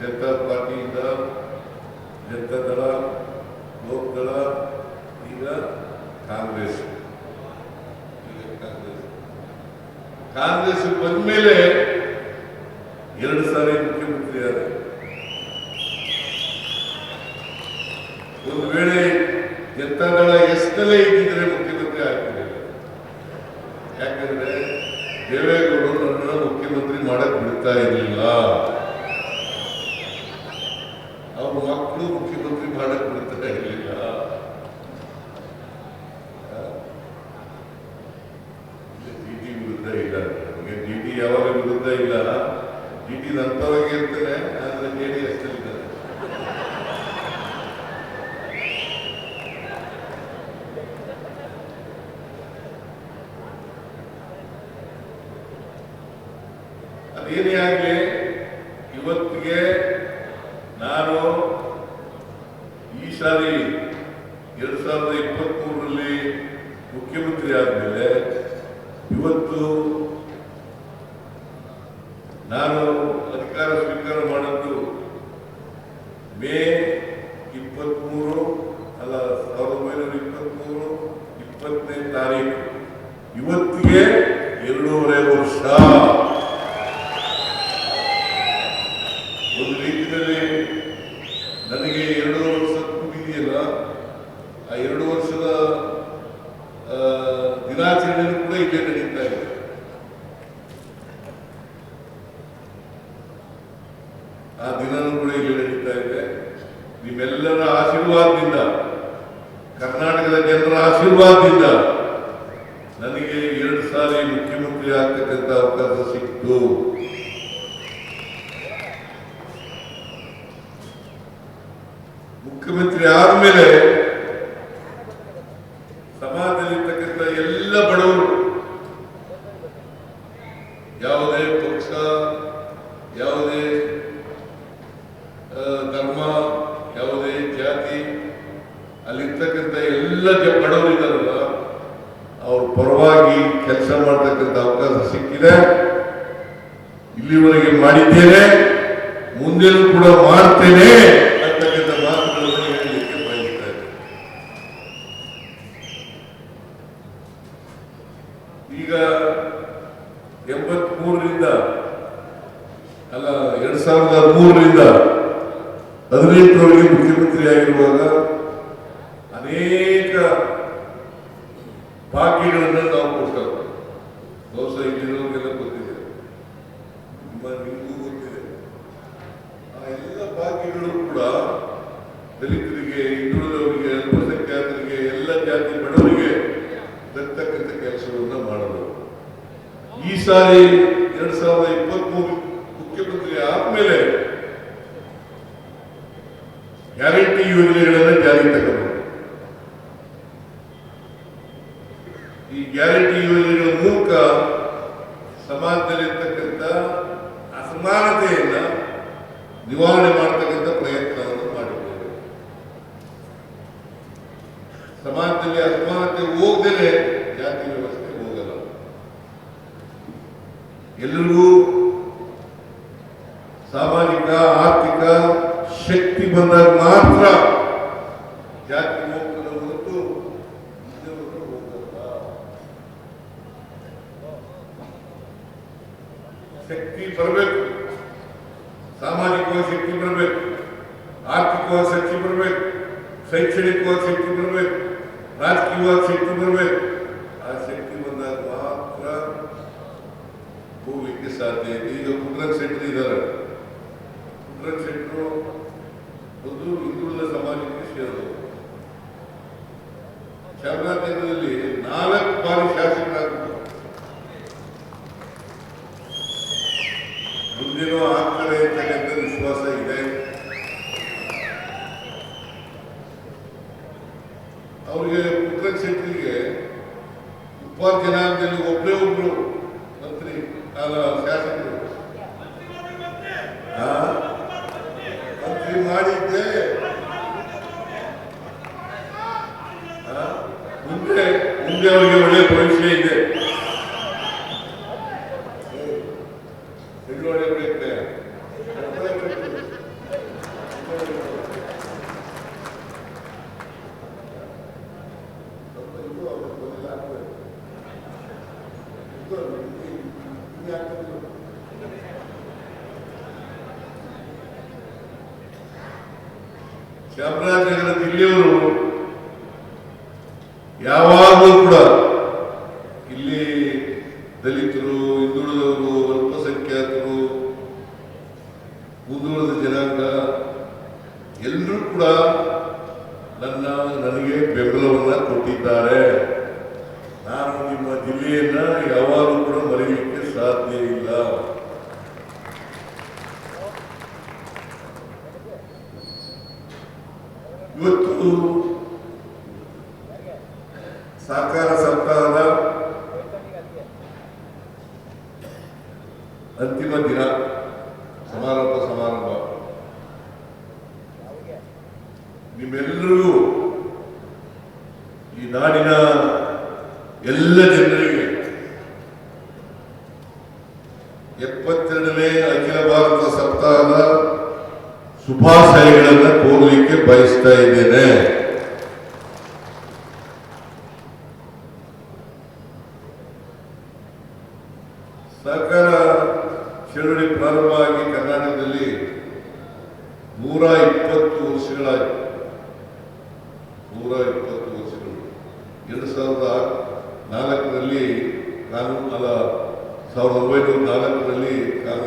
ಜನತಾ ಪಾರ್ಟಿಯಿಂದ ಜನತಾದಳ, ಲೋಕದಳ, ಈಗ ಕಾಂಗ್ರೆಸ್. ಕಾಂಗ್ರೆಸ್ ಬಂದ ಮೇಲೆ 2 ಸಾರಿ ಮುಖ್ಯಮಂತ್ರಿ ಆದ. ಒಂದು ವೇಳೆ ಜನತಾದಳ ಎಷ್ಟಲ್ಲೇ ಇದ್ದಿದ್ರೆ ಮುಖ್ಯಮಂತ್ರಿ ಆಗ್ತಿರಲಿಲ್ಲ. ಯಾಕಂದ್ರೆ ದೇವೇಗೌಡರು ನನ್ನ ಮುಖ್ಯಮಂತ್ರಿ ಮಾಡಕ್ ಬಿಡ್ತಾ ಇರಲಿಲ್ಲ. ಅವ್ರ ಮಕ್ಕಳು ಮುಖ್ಯಮಂತ್ರಿ ಮಾಡಕ್ ಬಿಡ್ತಾ ಇರಲಿಲ್ಲ. ಡಿಟಿ ವಿರುದ್ಧ ಇಲ್ಲ, ನಮಗೆ ಡಿಟಿ ಯಾವಾಗ ವಿರುದ್ಧ ಇಲ್ಲ. ಡಿಟಿ ನಂತರವಾಗಿ ಇರ್ತೇನೆ, ಆದ್ರೆ JDS ಇದ್ದಾರೆ. ಅದೇನೇ ಆಗಲಿ, ಇವತ್ತಿಗೆ ನಾನು ಈ ಸಾರಿ 2023ರಲ್ಲಿ ಮುಖ್ಯಮಂತ್ರಿ ಆದಮೇಲೆ ಇವತ್ತು ನಾನು ಅಧಿಕಾರ ಸ್ವೀಕಾರ ಮಾಡಿದ್ದು ಮೇ 23 ಅಲ್ಲ 1923 20ನೇ ತಾರೀಕು. ಇವತ್ತಿಗೆ 2.5 ವರ್ಷ. ಒಂದು ರೀತಿಯಲ್ಲಿ ನನಗೆ 2 ವರ್ಷ ತುಂಬಿದೆಯಲ್ಲ, ಆ 2 ವರ್ಷದ ದಿನಾಚರಣೆ ಕೂಡ ಇಲ್ಲೇ ನಡೀತಾ ಇದೆ. ಆ ದಿನನೂ ಕೂಡ ಇಲ್ಲಿ ನಡೀತಾ ಇದೆ. ನಿಮ್ಮೆಲ್ಲರ ಆಶೀರ್ವಾದದಿಂದ, ಕರ್ನಾಟಕದ ಜನರ ಆಶೀರ್ವಾದದಿಂದ ನನಗೆ 2 ಸಾರಿ ಮುಖ್ಯಮಂತ್ರಿ ಆಗ್ತಕ್ಕಂಥ ಅವಕಾಶ ಸಿಕ್ತು. ಮುಖ್ಯಮಂತ್ರಿ ಆದ್ಮೇಲೆ ಸಮಾಜದಲ್ಲಿರ್ತಕ್ಕಂಥ ಎಲ್ಲ ಬಡವರು, ಯಾವುದೇ ಪಕ್ಷ, ಯಾವುದೇ ಧರ್ಮ, ಯಾವುದೇ ಜಾತಿ, ಅಲ್ಲಿರ್ತಕ್ಕಂಥ ಎಲ್ಲ ಬಡವರು ಇದ್ದಾರಲ್ಲ, ಅವ್ರ ಪರವಾಗಿ ಕೆಲಸ ಮಾಡ್ತಕ್ಕಂಥ ಅವಕಾಶ ಸಿಕ್ಕಿದೆ. ಇಲ್ಲಿವರೆಗೆ ಮಾಡಿದ್ದೇನೆ, ಮುಂದೆನೂ ಕೂಡ ಮಾಡ್ತೇನೆ ಅಂತಕ್ಕಂಥ ಮಾತುಗಳನ್ನು ಹೇಳಲಿಕ್ಕೆ ಬಯಸ್ತಾ ಇದ್ದೇನೆ. ಈಗ 83ರಿಂದ ಅಲ್ಲ 2003ರಿಂದ 18ರವರೆಗೆ ಮುಖ್ಯಮಂತ್ರಿ ಆಗಿರುವಾಗ ಅನೇಕ ಭಾಗ್ಯಗಳನ್ನು ನಾವು ಕೊಟ್ಟರು. ಬಹುಶಃ ಇಲ್ಲಿರೋರಿಗೆಲ್ಲ ಗೊತ್ತಿದೆ, ನಿಮಗೂ ಗೊತ್ತಿದೆ. ಆ ಎಲ್ಲ ಭಾಗ್ಯಗಳು ಕೂಡ ದಲಿತರಿಗೆ, ಹಿಂದುಳಿದವರಿಗೆ, ಅಲ್ಪಸಂಖ್ಯಾತರಿಗೆ, ಎಲ್ಲ ಜಾತಿ ಬಡವರಿಗೆ ದಕ್ಕತಕ್ಕಂಥ ಕೆಲಸವನ್ನು ಮಾಡಲು ಈ ಸಾರಿ 2023 ಮುಖ್ಯಮಂತ್ರಿ ಆದ್ಮೇಲೆ ಗ್ಯಾರಂಟಿ ಯೋಜನೆಗಳನ್ನು ಜಾರಿಗೆ ತಗೊಂಡು, ಈ ಗ್ಯಾರಂಟಿ ಯೋಜನೆಗಳ ಮೂಲಕ ಸಮಾಜದಲ್ಲಿರ್ತಕ್ಕಂಥ ಅಸಮಾನತೆಯನ್ನ ನಿವಾರಣೆ ಮಾಡತಕ್ಕಂಥ ಪ್ರಯತ್ನವನ್ನು ಮಾಡಿದ್ದೇವೆ. ಸಮಾಜದಲ್ಲಿ ಅಸಮಾನತೆ ಹೋಗದೇ ಜಾತಿ ವ್ಯವಸ್ಥೆ ಹೋಗಲ್ಲ. ಎಲ್ಲರಿಗೂ ಸಾಮಾಜಿಕ, ಆರ್ಥಿಕ ಶಕ್ತಿ ಬಂದಾಗ ಮಾತ್ರ ಜಾತಿ ಹೋಗದ ಹೊರತು ಹೋಗಲ್ಲ. ಶಕ್ತಿ ಬರಬೇಕು, ಸಾಮಾಜಿಕವಾಗಿ ಶಕ್ತಿ ಬರಬೇಕು, ಆರ್ಥಿಕವಾಗಿ ಶಕ್ತಿ ಬರಬೇಕು, ಶೈಕ್ಷಣಿಕವಾಗಿ ಶಕ್ತಿ ಬರಬೇಕು, ರಾಜಕೀಯವಾಗಿ ಶಕ್ತಿ ಬರಬೇಕು. ಆ ಶಕ್ತಿ ಬಂದಾಗ ಮಾತ್ರ ಹೋಗ್ಲಿಕ್ಕೆ ಸಾಧ್ಯ ಇದೆ. ಈಗ ಕುಟ್ರನ್ ಶೆಟ್ಟರು ಇದ್ದಾರೆ. ಕುಟ್ರನ್ ಶೆಟ್ಟರು ಒಂದು ಹಿಂದುಳಿದ ಸಮಾಜಕ್ಕೆ ಸೇರಿದರು. ಚಾಮರಾಜನಗರದಲ್ಲಿ 4 ಬಾರಿ ಶಾಸಕರಾಗಿದ್ದರು. ಮುಂದೇನೋ ಆಗ್ತಾರೆ ಅಂತಕ್ಕಂಥ ವಿಶ್ವಾಸ ಇದೆ. ಅವರಿಗೆ ಕುಟ್ರನ್ ಶೆಟ್ಟರಿಗೆ ಉಪಾಧ್ಯಯನದಲ್ಲಿ ಒಬ್ಬರೇ ಒಬ್ರು ಮಂತ್ರಿ ಶಾಸಕರು ಮಂತ್ರಿ ಮಾಡಿದ್ದೆ. ಮುಂದೆ ಅವರಿಗೆ ಒಳ್ಳೆ ಭವಿಷ್ಯ ಇದೆ. ಚಾಮರಾಜನಗರ ಜಿಲ್ಲೆಯವರು ಯಾವಾಗಲೂ ಕೂಡ ಇಲ್ಲಿ ದಲಿತರು, ಹಿಂದುಳಿದವರು, ಅಲ್ಪಸಂಖ್ಯಾತರು, ಮುಂದುವರೆದ ಜನಾಂಗ ಎಲ್ಲರೂ ಕೂಡ ನನಗೆ ಬೆಂಬಲವನ್ನ ಕೊಟ್ಟಿದ್ದಾರೆ. ನಾನು ನಿಮ್ಮ ಜಿಲ್ಲೆಯನ್ನ ಯಾವಾಗಲೂ ಕೂಡ ಮರೆಯಲಿಕ್ಕೆ ಸಾಧ್ಯ ಇಲ್ಲ. ಇವತ್ತು ಸಹಕಾರ ಸಪ್ತಾಹದ ಅಂತಿಮ ದಿನ, ಸಮಾರೋಪ ಸಮಾರಂಭ. ನಿಮ್ಮೆಲ್ಲರಿಗೂ, ಈ ನಾಡಿನ ಎಲ್ಲ ಜನರಿಗೆ 72ನೇ ಅಖಿಲ ಭಾರತ ಸಪ್ತಾಹದ ಶುಭಾಶಯಗಳನ್ನು ಕೋರಲಿಕ್ಕೆ ಬಯಸ್ತಾ ಇದ್ದೇನೆ. ಸಹಕಾರ ಚಳವಳಿ ಪ್ರಾರಂಭವಾಗಿ ಕರ್ನಾಟಕದಲ್ಲಿ 120 ವರ್ಷಗಳಾಗಿವೆ. 120 ವರ್ಷಗಳು. 2004ರಲ್ಲಿ 1904ರಲ್ಲಿ ಕಾನೂನು